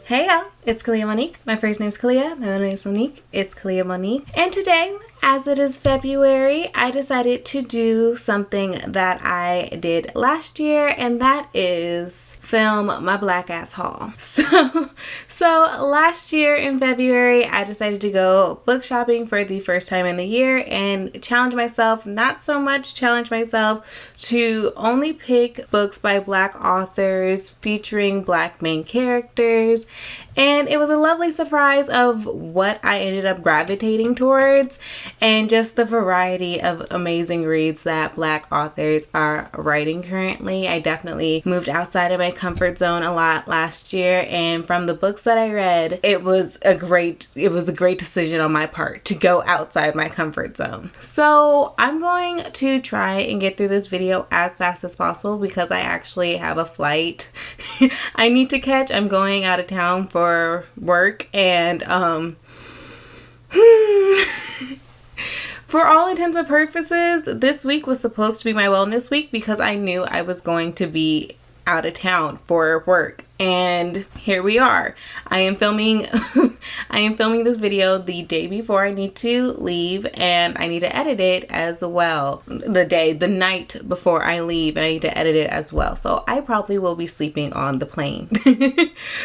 Hey y'all, it's Kalia Monique. My first name's Kalia, my middle name's Monique. It's Kalia Monique. And today, as it is February, I decided to do something that I did last year, and that is film my black ass haul. So last year in February, I decided to go book shopping for the first time in the year and challenge myself, not so much challenge myself, to only pick books by black authors featuring black main characters. And it was a lovely surprise of what I ended up gravitating towards and just the variety of amazing reads that black authors are writing currently. I definitely moved outside of my comfort zone a lot last year, and from the books that I read, it was a great decision on my part to go outside my comfort zone. So I'm going to try and get through this video as fast as possible because I actually have a flight I need to catch. I'm going out of town for work, and for all intents and purposes, this week was supposed to be my wellness week because I knew I was going to be out of town for work. And here we are. I am filming this video the day before I need to leave, and I need to edit it as well. The night before I leave, and I need to edit it as well. So I probably will be sleeping on the plane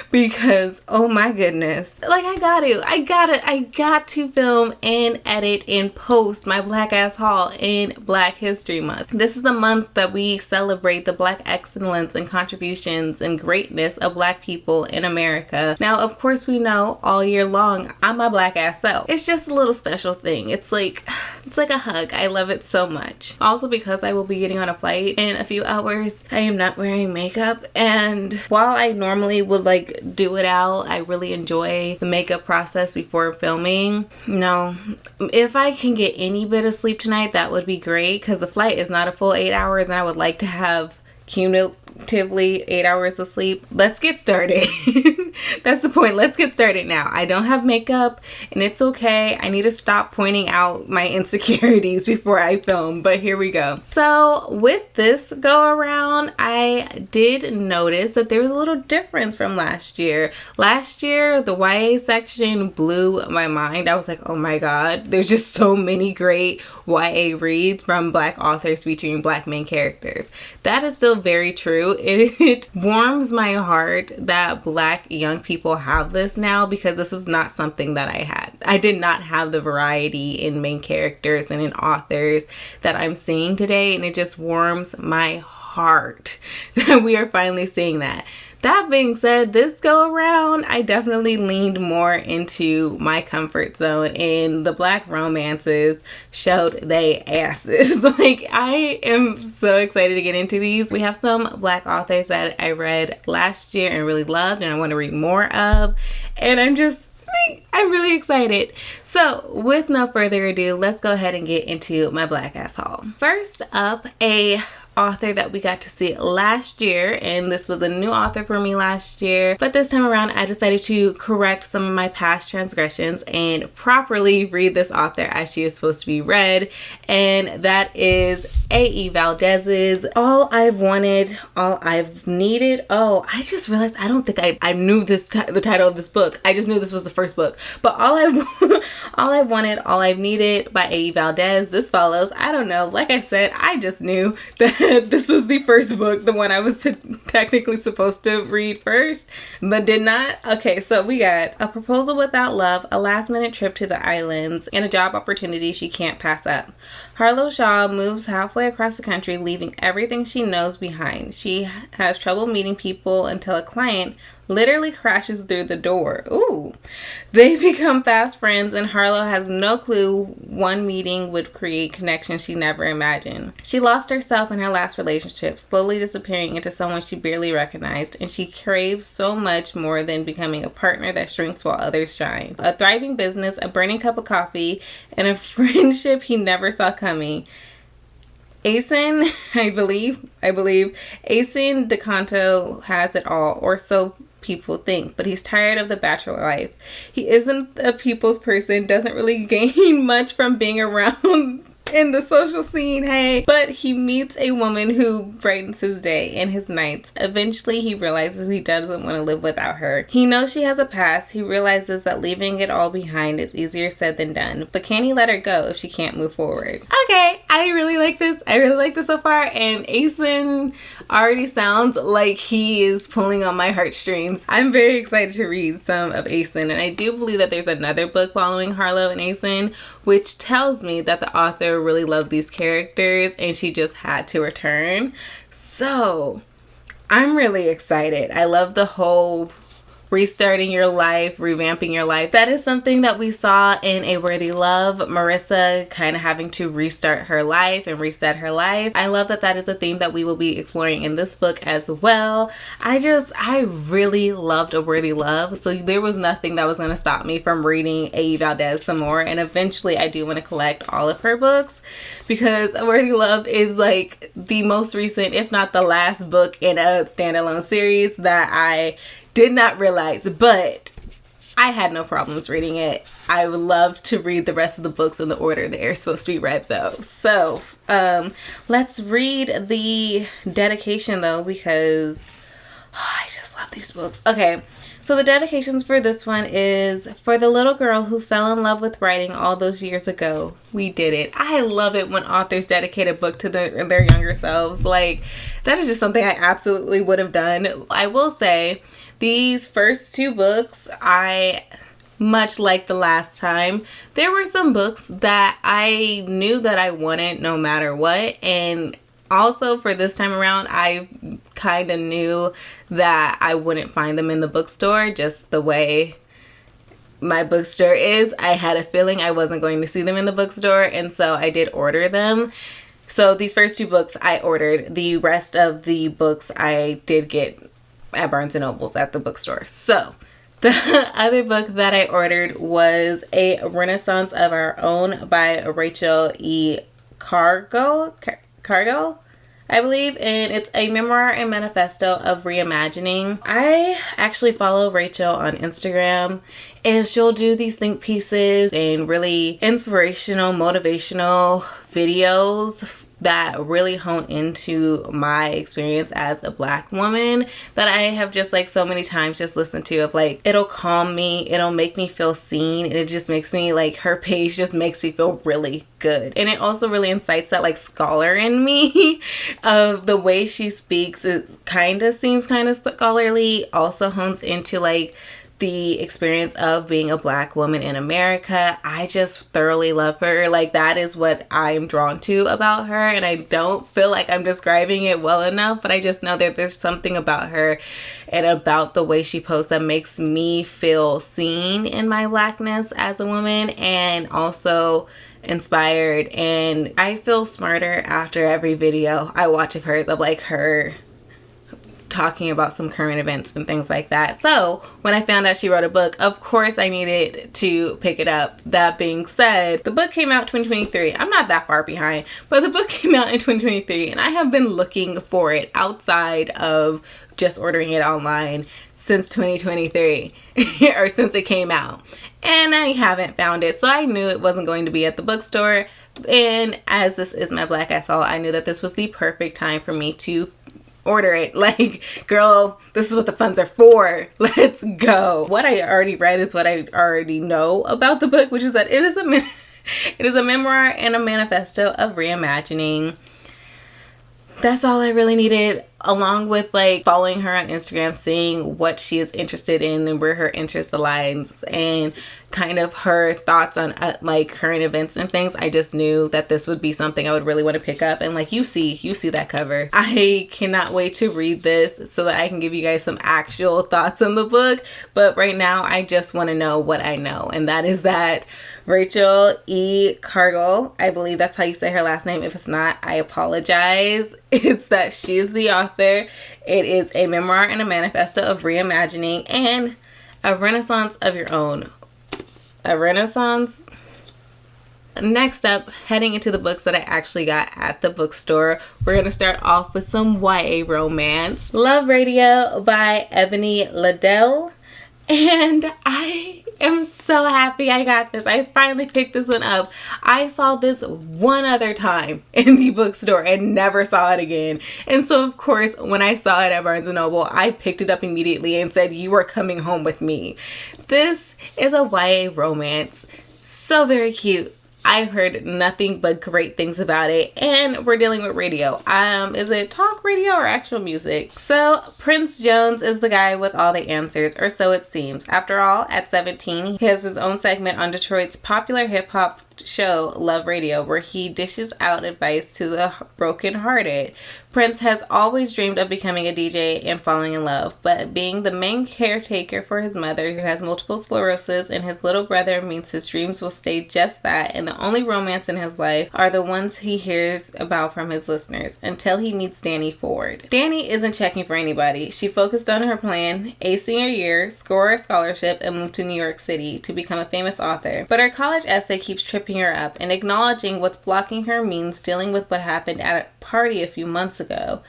because oh my goodness. Like I got to film and edit and post my black ass haul in Black History Month. This is the month that we celebrate the black excellence and contributions and greatness of black people in America. Now, of course, we know all year long I'm my black ass self. It's just a little special thing. It's like a hug. I love it so much. Also, because I will be getting on a flight in a few hours, I am not wearing makeup, and while I normally would do it out, I really enjoy the makeup process before filming. No, if I can get any bit of sleep tonight, that would be great, because the flight is not a full 8 hours, and I would like to have cumulatively 8 hours of sleep. Let's get started. That's the point. Let's get started now. I don't have makeup, and it's okay. I need to stop pointing out my insecurities before I film, but here we go. So with this go around, I did notice that there was a little difference from last year. Last year, the YA section blew my mind. I was like, oh my god, there's just so many great YA reads from black authors featuring black main characters. That is still very true. It warms my heart that black young people have this now, because this was not something that I had. I did not have the variety in main characters and in authors that I'm seeing today, and it just warms my heart that we are finally seeing that. That being said, this go around, I definitely leaned more into my comfort zone, and the black romances showed they asses. I am so excited to get into these. We have some black authors that I read last year and really loved, and I want to read more of, and I'm really excited. So with no further ado, let's go ahead and get into my black ass haul. First up, a author that we got to see last year, and this was a new author for me last year, but this time around I decided to correct some of my past transgressions and properly read this author as she is supposed to be read, and that is A.E. Valdez's All I've Wanted, All I've Needed. Oh, I just realized I don't think I knew the title of this book. I just knew this was the first book, but All I've Wanted, All I've Needed by A.E. Valdez. This follows, I don't know, like I said, I just knew that this was the first book, the one I was technically supposed to read first, but did not. Okay, so we got A Proposal Without Love, a last-minute trip to the islands, and a job opportunity she can't pass up. Harlow Shaw moves halfway across the country, leaving everything she knows behind. She has trouble meeting people until a client literally crashes through the door. Ooh. They become fast friends, and Harlow has no clue one meeting would create connections she never imagined. She lost herself in her last relationship, slowly disappearing into someone she barely recognized, and she craves so much more than becoming a partner that shrinks while others shine. A thriving business, a burning cup of coffee, and a friendship he never saw coming. Asen, I believe, Asen DeCanto has it all, or so people think, but he's tired of the bachelor life. He isn't a people's person, doesn't really gain much from being around in the social scene, hey. But he meets a woman who brightens his day and his nights. Eventually, he realizes he doesn't want to live without her. He knows she has a past. He realizes that leaving it all behind is easier said than done. But can he let her go if she can't move forward? Okay, I really like this. I really like this so far. And Asen already sounds like he is pulling on my heartstrings. I'm very excited to read some of Asen. And I do believe that there's another book following Harlow and Asen, which tells me that the author really loved these characters and she just had to return. So I'm really excited. I love the whole restarting your life, revamping your life. That is something that we saw in A Worthy Love. Marissa kind of having to restart her life and reset her life. I love that that is a theme that we will be exploring in this book as well. I really loved A Worthy Love. So there was nothing that was going to stop me from reading A. Valdez some more. And eventually I do want to collect all of her books because A Worthy Love is like the most recent, if not the last book in a standalone series that I did not realize, but I had no problems reading it. I would love to read the rest of the books in the order they're supposed to be read though. So let's read the dedication though, because I just love these books. Okay, so the dedications for this one is for the little girl who fell in love with writing all those years ago. We did it. I love it when authors dedicate a book to their younger selves. Like, that is just something I absolutely would have done. I will say, these first two books, I much like the last time. There were some books that I knew that I wanted no matter what. And also for this time around, I kind of knew that I wouldn't find them in the bookstore, just the way my bookstore is. I had a feeling I wasn't going to see them in the bookstore, and so I did order them. So these first two books I ordered. The rest of the books I did get at Barnes & Noble's at the bookstore. So the other book that I ordered was A Renaissance of Our Own by Rachel E. Cargill, I believe, and it's a memoir and manifesto of reimagining. I actually follow Rachel on Instagram, and she'll do these think pieces and really inspirational, motivational videos that really hone into my experience as a Black woman that I have just like so many times just listened to. Of like, it'll calm me, it'll make me feel seen, and it just makes me like, her page just makes me feel really good. And it also really incites that like scholar in me of the way she speaks. It kind of seems kind of scholarly, also hones into like the experience of being a Black woman in America. I just thoroughly love her. Like, that is what I'm drawn to about her, and I don't feel like I'm describing it well enough, but I just know that there's something about her and about the way she posts that makes me feel seen in my Blackness as a woman, and also inspired. And I feel smarter after every video I watch of hers, of like her talking about some current events and things like that. So when I found out she wrote a book, of course I needed to pick it up. That being said, the book came out 2023. I'm not that far behind, but the book came out in 2023, and I have been looking for it outside of just ordering it online since 2023 or since it came out, and I haven't found it. So I knew it wasn't going to be at the bookstore, and as this is my Black Ass Haul, I knew that this was the perfect time for me to order it. Like, girl, this is what the funds are for. Let's go. What I already read is what I already know about the book, which is that it is a memoir and a manifesto of reimagining. That's all I really needed, along with like following her on Instagram, seeing what she is interested in and where her interest aligns, and kind of her thoughts on like current events and things. I just knew that this would be something I would really want to pick up. And like, you see that cover. I cannot wait to read this so that I can give you guys some actual thoughts on the book. But right now, I just want to know what I know, and that is that Rachel E. Cargill, I believe that's how you say her last name. If it's not, I apologize. It's that she's the author. It is a memoir and a manifesto of reimagining and a renaissance of your own. A renaissance. Next up, heading into the books that I actually got at the bookstore, we're going to start off with some YA romance. Love Radio by Ebony Liddell. And I am so happy I got this. I finally picked this one up. I saw this one other time in the bookstore and never saw it again. And so, of course, when I saw it at Barnes & Noble, I picked it up immediately and said, you are coming home with me. This is a YA romance. So very cute. I've heard nothing but great things about it, and we're dealing with radio. Is it talk radio or actual music? So Prince Jones is the guy with all the answers, or so it seems. After all, at 17, he has his own segment on Detroit's popular hip-hop show Love Radio, where he dishes out advice to the broken-hearted. Prince has always dreamed of becoming a DJ and falling in love, but being the main caretaker for his mother, who has multiple sclerosis, and his little brother means his dreams will stay just that, and the only romance in his life are the ones he hears about from his listeners, until he meets Danny Ford. Danny isn't checking for anybody. She focused on her plan, a senior year, score a scholarship, and move to New York City to become a famous author. But her college essay keeps tripping her up, and acknowledging what's blocking her means dealing with what happened at a party a few months ago.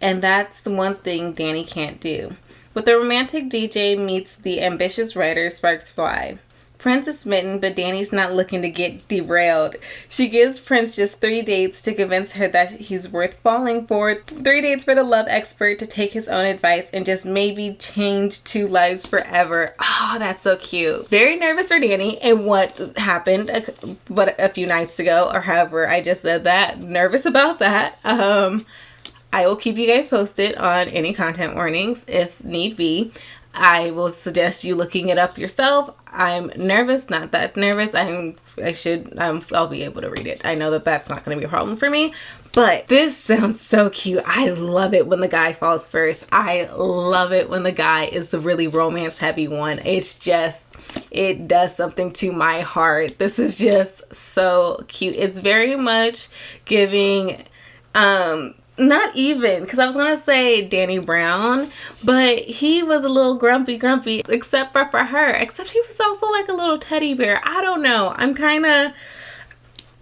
And that's the one thing Danny can't do. With the romantic DJ meets the ambitious writer, sparks fly. Prince is smitten, but Danny's not looking to get derailed. She gives Prince just 3 dates to convince her that he's worth falling for. 3 dates for the love expert to take his own advice and just maybe change 2 lives forever. Oh, that's so cute. Very nervous for Danny and what happened a few nights ago, or however I just said that. Nervous about that. I will keep you guys posted on any content warnings if need be. I will suggest you looking it up yourself. I'm nervous, not that nervous. I'll be able to read it. I know that that's not going to be a problem for me, but this sounds so cute. I love it when the guy falls first. I love it when the guy is the really romance heavy one. It does something to my heart. This is just so cute. It's very much giving, not even, because I was going to say Danny Brown, but he was a little grumpy, except for her. Except he was also like a little teddy bear. I don't know. I'm kind of,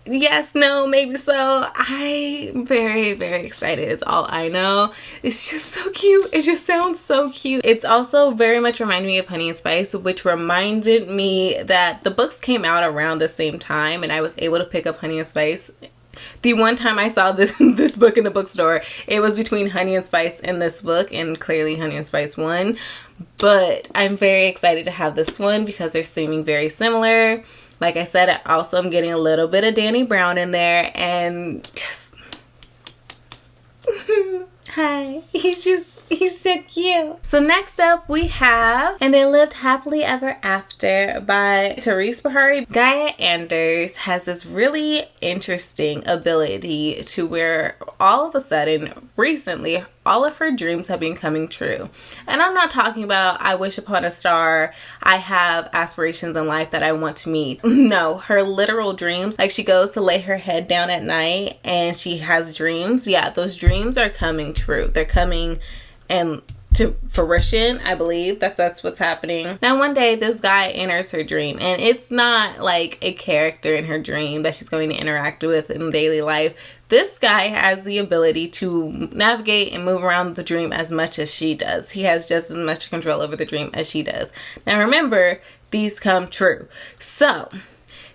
yes, no, maybe so. I'm very, very excited is all I know. It's just so cute. It just sounds so cute. It's also very much reminding me of Honey and Spice, which reminded me that the books came out around the same time, and I was able to pick up Honey and Spice. The one time I saw this book in the bookstore, it was between Honey and Spice and this book, and clearly Honey and Spice won. But I'm very excited to have this one because they're seeming very similar. Like I said, I also am getting a little bit of Danny Brown in there, and just hi, he's so cute. So next up we have And They Lived Happily Ever After by Therese Barari. Gaia Anders has this really interesting ability to where all of a sudden, recently, all of her dreams have been coming true. And I'm not talking about I wish upon a star, I have aspirations in life that I want to meet. No, her literal dreams, like she goes to lay her head down at night and she has dreams. Yeah, those dreams are coming true. They're coming and to fruition. I believe that's what's happening. Now one day this guy enters her dream, and it's not like a character in her dream that she's going to interact with in daily life. This guy has the ability to navigate and move around the dream as much as she does. He has just as much control over the dream as she does. Now remember, these come true. So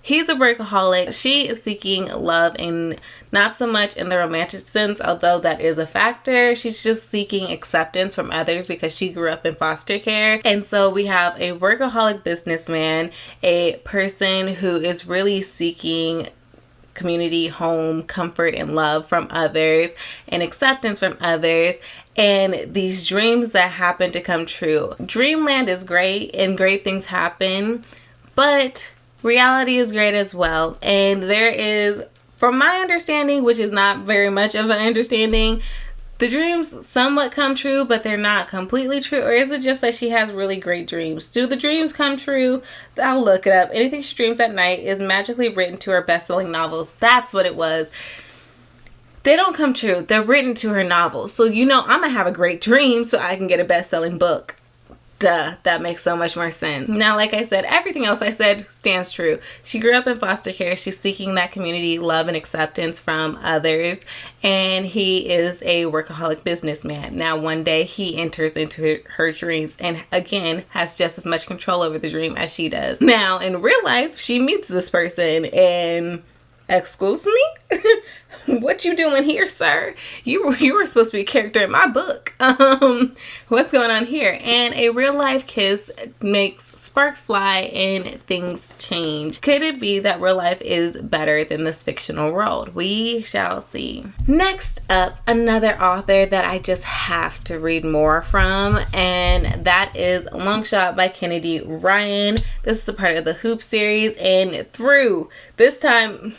he's a workaholic. She is seeking love, and not so much in the romantic sense, although that is a factor. She's just seeking acceptance from others because she grew up in foster care. And so we have a workaholic businessman, a person who is really seeking community, home, comfort, and love from others, and acceptance from others, and these dreams that happen to come true. Dreamland is great, and great things happen, but reality is great as well. And there is, from my understanding, which is not very much of an understanding, the dreams somewhat come true, but they're not completely true. Or is it just that she has really great dreams? Do the dreams come true? I'll look it up. Anything she dreams at night is magically written to her best-selling novels. That's what it was. They don't come true. They're written to her novels. So, I'm going to have a great dream so I can get a best-selling book. Duh, that makes so much more sense. Now, like I said, everything else I said stands true. She grew up in foster care. She's seeking that community love and acceptance from others. And he is a workaholic businessman. Now, one day he enters into her dreams and again has just as much control over the dream as she does. Now, in real life, she meets this person and... Excuse me? What you doing here, sir? You were supposed to be a character in my book. What's going on here? And a real life kiss makes sparks fly and things change. Could it be that real life is better than this fictional world? We shall see. Next up, another author that I just have to read more from, and that is Long Shot by Kennedy Ryan. This is a part of the Hoop series, and through this time...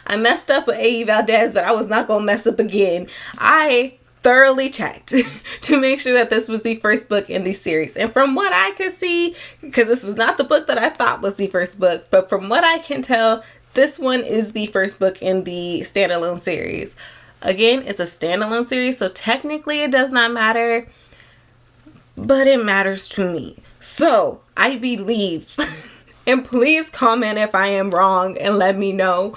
I messed up with A.E. Valdez, but I was not going to mess up again. I thoroughly checked to make sure that this was the first book in the series. And from what I could see, because this was not the book that I thought was the first book, but from what I can tell, this one is the first book in the standalone series. Again, it's a standalone series, so technically it does not matter, but it matters to me. So, I believe... And please comment if I am wrong and let me know.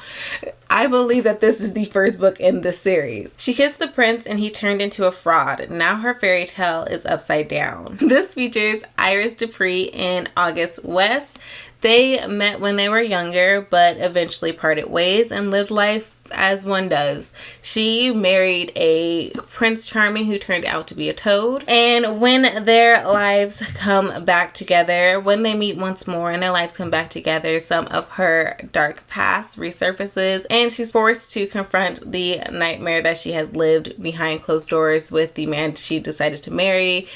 I believe that this is the first book in the series. She kissed the prince and he turned into a fraud. Now her fairy tale is upside down. This features Iris Dupree and August West. They met when they were younger, but eventually parted ways and lived life as one does. She married a Prince Charming who turned out to be a toad. And when their lives come back together, when they meet once more and their lives come back together, some of her dark past resurfaces and she's forced to confront the nightmare that she has lived behind closed doors with the man she decided to marry.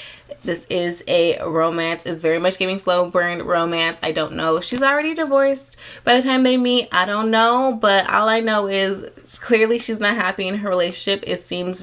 This is a romance. It's very much giving slow burn romance. I don't know if she's already divorced by the time they meet. I don't know, but all I know is clearly she's not happy in her relationship. It seems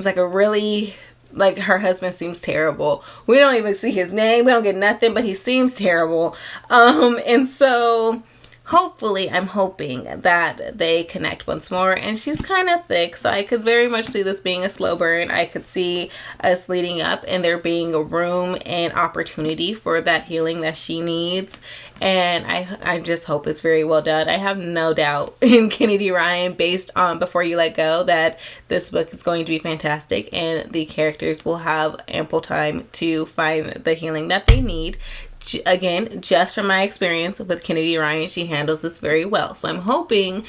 like a really, like her husband seems terrible. We don't even see his name. We don't get nothing, but he seems terrible. And so... hopefully, I'm hoping that they connect once more. And she's kind of thick, so I could very much see this being a slow burn. I could see us leading up and there being a room and opportunity for that healing that she needs. And I just hope it's very well done. I have no doubt in Kennedy Ryan, based on Before You Let Go, that this book is going to be fantastic and the characters will have ample time to find the healing that they need. Again, just from my experience with Kennedy Ryan, she handles this very well. So I'm hoping,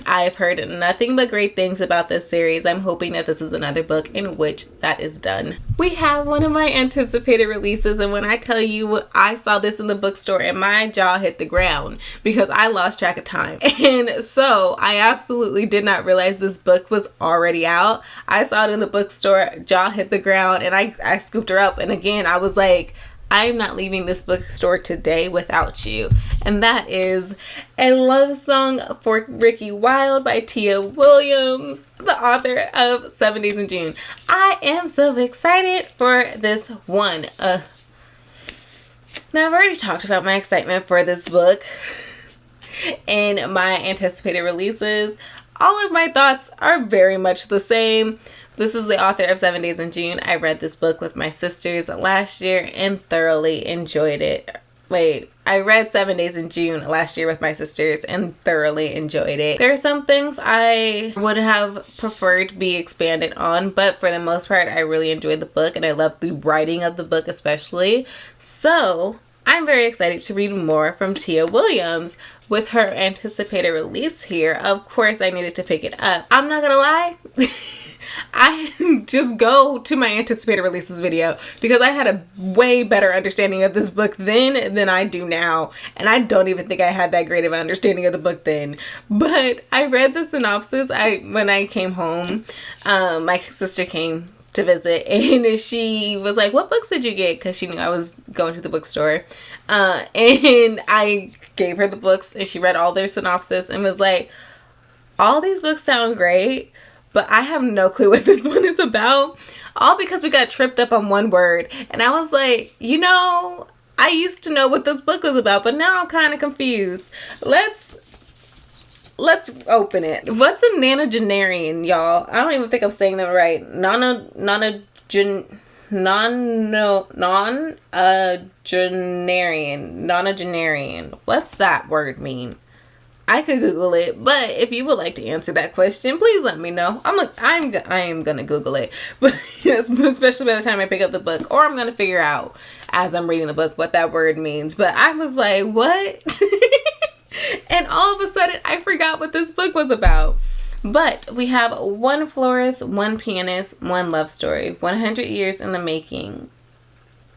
I've heard nothing but great things about this series. I'm hoping that this is another book in which that is done. We have one of my anticipated releases, and when I tell you I saw this in the bookstore and my jaw hit the ground because I lost track of time. And so I absolutely did not realize this book was already out. I saw it in the bookstore, jaw hit the ground, and I scooped her up. And again, I was like, I'm not leaving this bookstore today without you. And that is A Love Song for Ricky Wilde by Tia Williams, the author of 7 Days in June. I am so excited for this one. Now, I've already talked about my excitement for this book and my anticipated releases. All of my thoughts are very much the same. This is the author of 7 Days in June. I read this book with my sisters last year and thoroughly enjoyed it. I read 7 Days in June last year with my sisters and thoroughly enjoyed it. There are some things I would have preferred to be expanded on, but for the most part, I really enjoyed the book and I loved the writing of the book especially. So, I'm very excited to read more from Tia Williams. With her anticipated release here, of course I needed to pick it up. I'm not gonna lie, I just go to my anticipated releases video because I had a way better understanding of this book then than I do now. And I don't even think I had that great of an understanding of the book then. But I read the synopsis when I came home. My sister came to visit and she was like, what books did you get? Because she knew I was going to the bookstore. And I gave her the books and she read all their synopsis and was like, all these books sound great, but I have no clue what this one is about. All because we got tripped up on one word. And I was like, I used to know what this book was about, but now I'm kind of confused. Let's open it. What's a nonagenarian, y'all? I don't even think I'm saying them right. nonagenarian. What's that word mean? I could Google it, but if you would like to answer that question, please let me know. I am gonna Google it, but yes, especially by the time I pick up the book, or I'm gonna figure out as I'm reading the book what that word means. But I was like, what? And all of a sudden, I forgot what this book was about. But we have one florist, one pianist, one love story. 100 years in the making.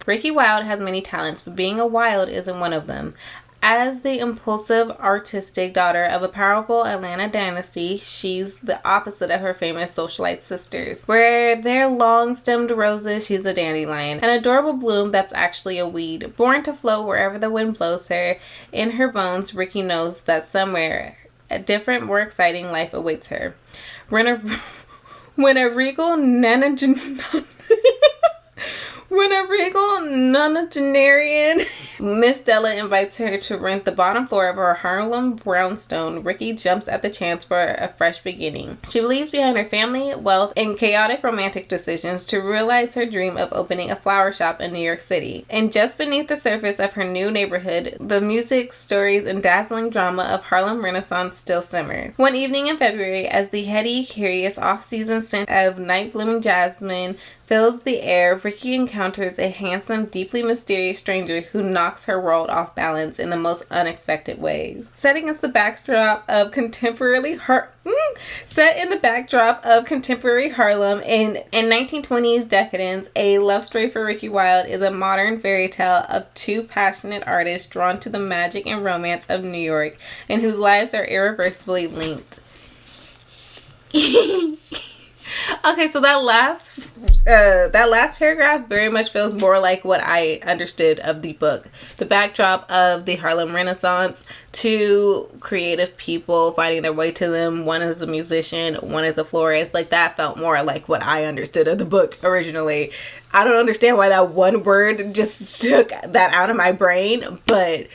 Ricky Wilde has many talents, but being a Wilde isn't one of them. As the impulsive, artistic daughter of a powerful Atlanta dynasty, she's the opposite of her famous socialite sisters. Where they're long-stemmed roses, she's a dandelion, an adorable bloom that's actually a weed. Born to float wherever the wind blows her, in her bones, Ricky knows that somewhere a different, more exciting life awaits her. When a regal nonagenarian Miss Della invites her to rent the bottom floor of her Harlem brownstone, Ricky jumps at the chance for a fresh beginning. She leaves behind her family, wealth, and chaotic romantic decisions to realize her dream of opening a flower shop in New York City. And just beneath the surface of her new neighborhood, the music, stories, and dazzling drama of Harlem Renaissance still simmers. One evening in February, as the heady, curious off-season scent of night-blooming jasmine fills the air, Ricky encounters a handsome, deeply mysterious stranger who knocks her world off balance in the most unexpected ways. Set in the backdrop of contemporary Harlem in 1920s decadence, A Love Story for Ricky Wilde is a modern fairy tale of two passionate artists drawn to the magic and romance of New York and whose lives are irreversibly linked. Okay, so that last paragraph very much feels more like what I understood of the book. The backdrop of the Harlem Renaissance, two creative people finding their way to them. One is a musician, one is a florist. Like, that felt more like what I understood of the book originally. I don't understand why that one word just took that out of my brain, but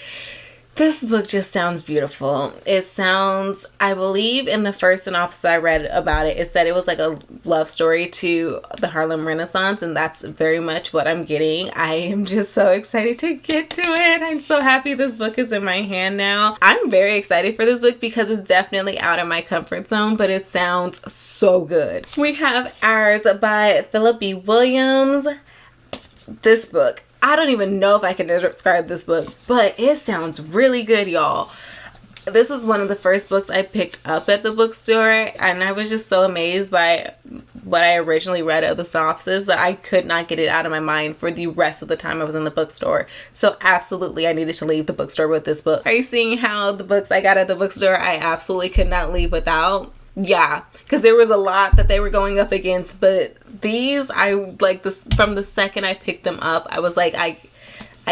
this book just sounds beautiful. It sounds, I believe in the first synopsis I read about it, it said it was like a love story to the Harlem Renaissance, and that's very much what I'm getting. I am just so excited to get to it. I'm so happy this book is in my hand now. I'm very excited for this book because it's definitely out of my comfort zone, but it sounds so good. We have Ours by Philip B. Williams. This book, I don't even know if I can describe this book, but it sounds really good, y'all. This is one of the first books I picked up at the bookstore, and I was just so amazed by what I originally read of the synopsis that I could not get it out of my mind for the rest of the time I was in the bookstore. So absolutely, I needed to leave the bookstore with this book. Are you seeing how the books I got at the bookstore I absolutely could not leave without? Yeah, because there was a lot that they were going up against, but these, I like this from the second I picked them up. I was like, I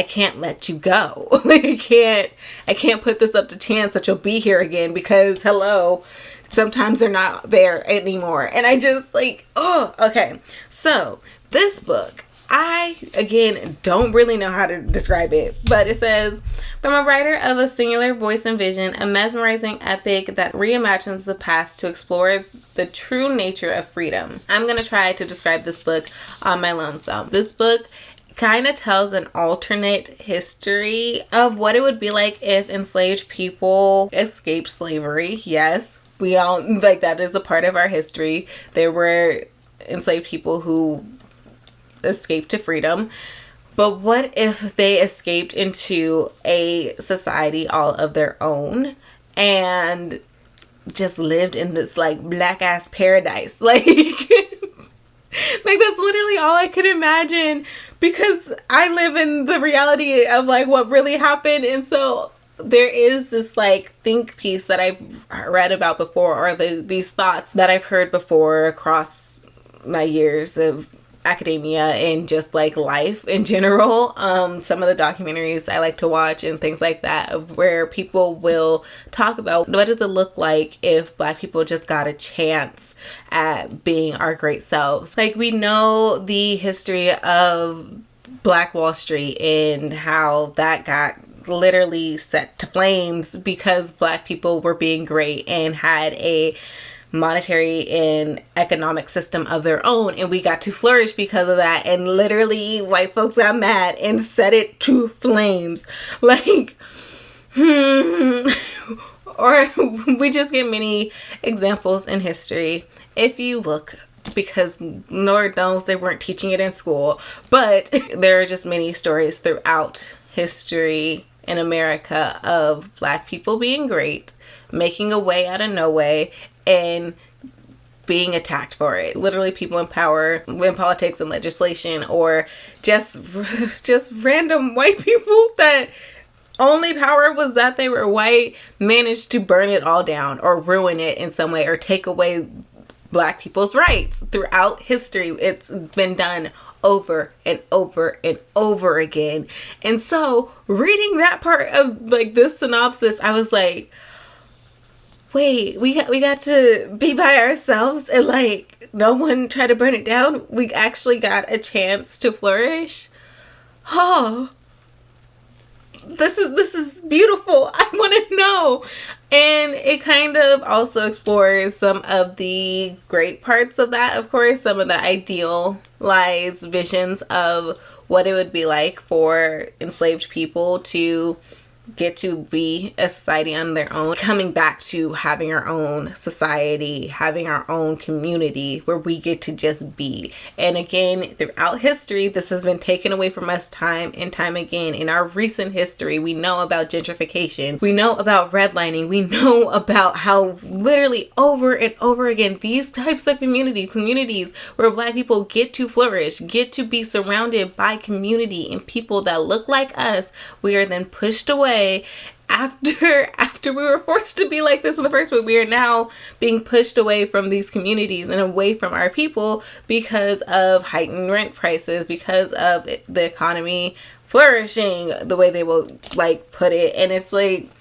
can't let you go. Like, I can't put this up to chance that you'll be here again, because hello, sometimes they're not there anymore. And I just like, oh, okay. So this book, I, again, don't really know how to describe it, but it says, from a writer of a singular voice and vision, a mesmerizing epic that reimagines the past to explore the true nature of freedom. I'm going to try to describe this book on my lonesome. This book kind of tells an alternate history of what it would be like if enslaved people escaped slavery. Yes, we all, like, that is a part of our history. There were enslaved people who escaped to freedom. But what if they escaped into a society all of their own and just lived in this like black ass paradise? Like, like that's literally all I could imagine, because I live in the reality of like what really happened. And so there is this like think piece that I've read about before, or these thoughts that I've heard before across my years of academia and just like life in general. Some of the documentaries I like to watch and things like that, of where people will talk about what does it look like if Black people just got a chance at being our great selves. Like, we know the history of Black Wall Street and how that got literally set to flames because Black people were being great and had a monetary and economic system of their own, and we got to flourish because of that. And literally white folks got mad and set it to flames. Like, or we just get many examples in history if you look, because Lord knows they weren't teaching it in school, but there are just many stories throughout history in America of Black people being great, making a way out of no way, and being attacked for it. Literally people in power, in politics and legislation, or just random white people that only power was that they were white, managed to burn it all down or ruin it in some way or take away Black people's rights. Throughout history, it's been done over and over and over again. And so reading that part of like this synopsis, I was like, wait, we got to be by ourselves and like no one tried to burn it down. We actually got a chance to flourish. Oh, this is beautiful. I want to know. And it kind of also explores some of the great parts of that, of course, some of the idealized visions of what it would be like for enslaved people to get to be a society on their own, coming back to having our own society, having our own community where we get to just be. And again, throughout history, this has been taken away from us time and time again. In our recent history, we know about gentrification, we know about redlining, we know about how literally over and over again, these types of communities where Black people get to flourish, get to be surrounded by community and people that look like us, we are then pushed away after we were forced to be like this in the first place. We are now being pushed away from these communities and away from our people because of heightened rent prices, because of the economy flourishing the way they will like put it. And it's like,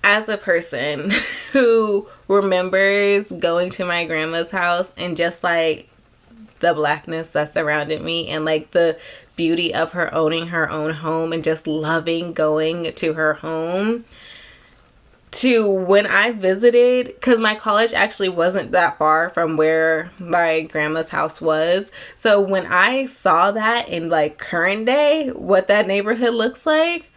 as a person who remembers going to my grandma's house and just like the Blackness that surrounded me and like the beauty of her owning her own home and just loving going to her home, to when I visited, because my college actually wasn't that far from where my grandma's house was. So when I saw that in like current day, what that neighborhood looks like,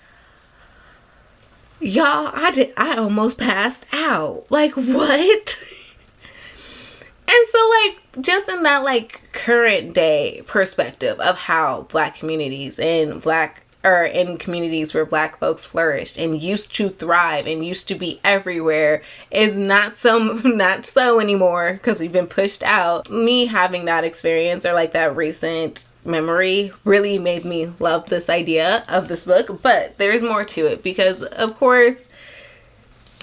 y'all, I almost passed out. Like, what? And so like just in that like current day perspective of how Black communities and in communities where Black folks flourished and used to thrive and used to be everywhere is not so anymore because we've been pushed out. Me having that experience or like that recent memory really made me love this idea of this book. But there's more to it because of course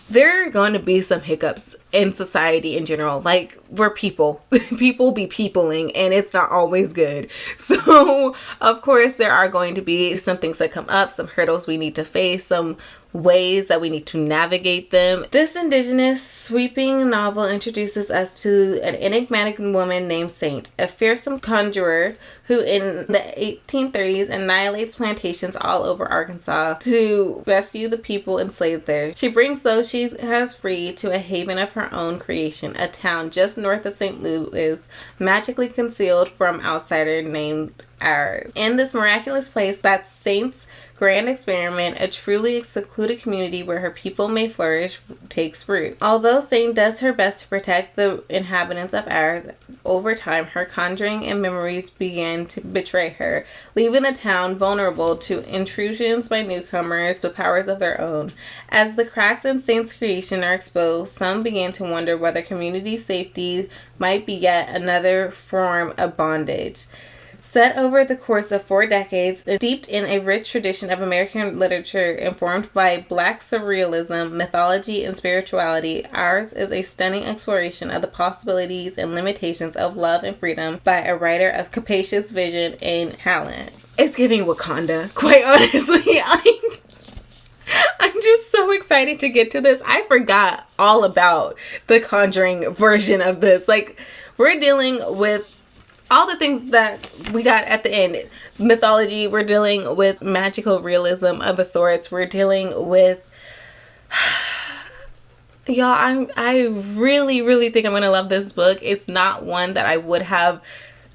there are going to be some hiccups in society in general. Like, we're people. People be peopling, and it's not always good. So, of course, there are going to be some things that come up, some hurdles we need to face, some ways that we need to navigate them. This indigenous sweeping novel introduces us to an enigmatic woman named Saint, a fearsome conjurer who in the 1830s annihilates plantations all over Arkansas to rescue the people enslaved there. She brings those she has freed to a haven of her own creation, a town just north of St. Louis, magically concealed from outsiders named Ours. In this miraculous place, that Saint's grand experiment, a truly secluded community where her people may flourish, takes root. Although Saint does her best to protect the inhabitants of Ours, over time her conjuring and memories began to betray her, leaving the town vulnerable to intrusions by newcomers with powers of their own. As the cracks in Saint's creation are exposed, some began to wonder whether community safety might be yet another form of bondage. Set over the course of 4 decades, steeped in a rich tradition of American literature informed by Black surrealism, mythology, and spirituality, Ours is a stunning exploration of the possibilities and limitations of love and freedom by a writer of capacious vision and talent. It's giving Wakanda, quite honestly. I'm just so excited to get to this. I forgot all about the Conjuring version of this. Like, we're dealing with all the things that we got at the end. Mythology, we're dealing with magical realism of a sorts. We're dealing with Y'all, I really think I'm gonna love this book. It's not one that I would have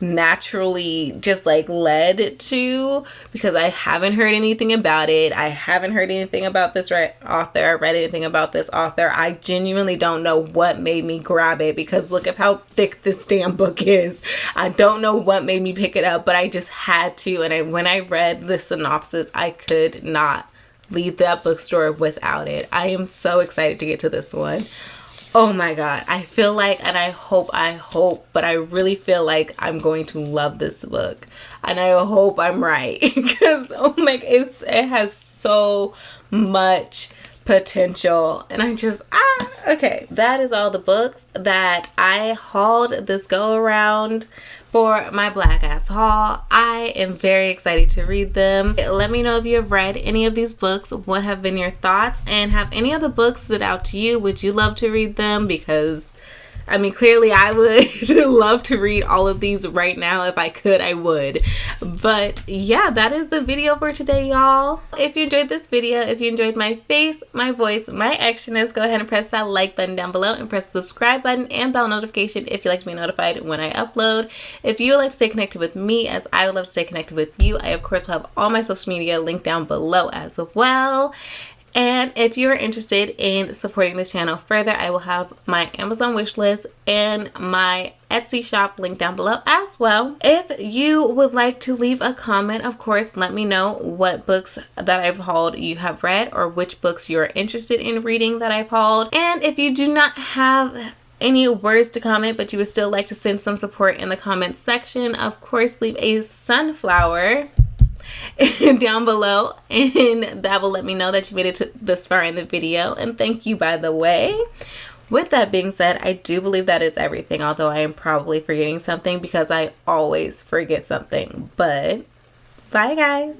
naturally just like led to, because I haven't heard anything about it. I haven't heard anything about this author, read anything about this author. I genuinely don't know what made me grab it, because look at how thick this damn book is. I don't know what made me pick it up, but I just had to. And when I read the synopsis, I could not leave that bookstore without it. I am so excited to get to this one. Oh my god, I feel like, and I hope, but I really feel like I'm going to love this book. And I hope I'm right, because oh my, it has so much potential. And I just, okay. That is all the books that I hauled this go around for my Black Ass haul. I am very excited to read them. Let me know if you have read any of these books. What have been your thoughts? And have any of the books stood out to you? Would you love to read them? Because I mean, clearly I would love to read all of these right now. If I could, I would. But yeah, that is the video for today, y'all. If you enjoyed this video, if you enjoyed my face, my voice, my actionness, go ahead and press that like button down below and press the subscribe button and bell notification if you'd like to be notified when I upload. If you would like to stay connected with me, as I would love to stay connected with you, I of course will have all my social media linked down below as well. And if you're interested in supporting this channel further, I will have my Amazon wish list and my Etsy shop linked down below as well. If you would like to leave a comment, of course, let me know what books that I've hauled you have read, or which books you're interested in reading that I've hauled. And if you do not have any words to comment, but you would still like to send some support in the comments section, of course, leave a sunflower down below, and that will let me know that you made it this far in the video. And thank you, by the way. With that being said, I do believe that is everything, although I am probably forgetting something, because I always forget something. But bye, guys.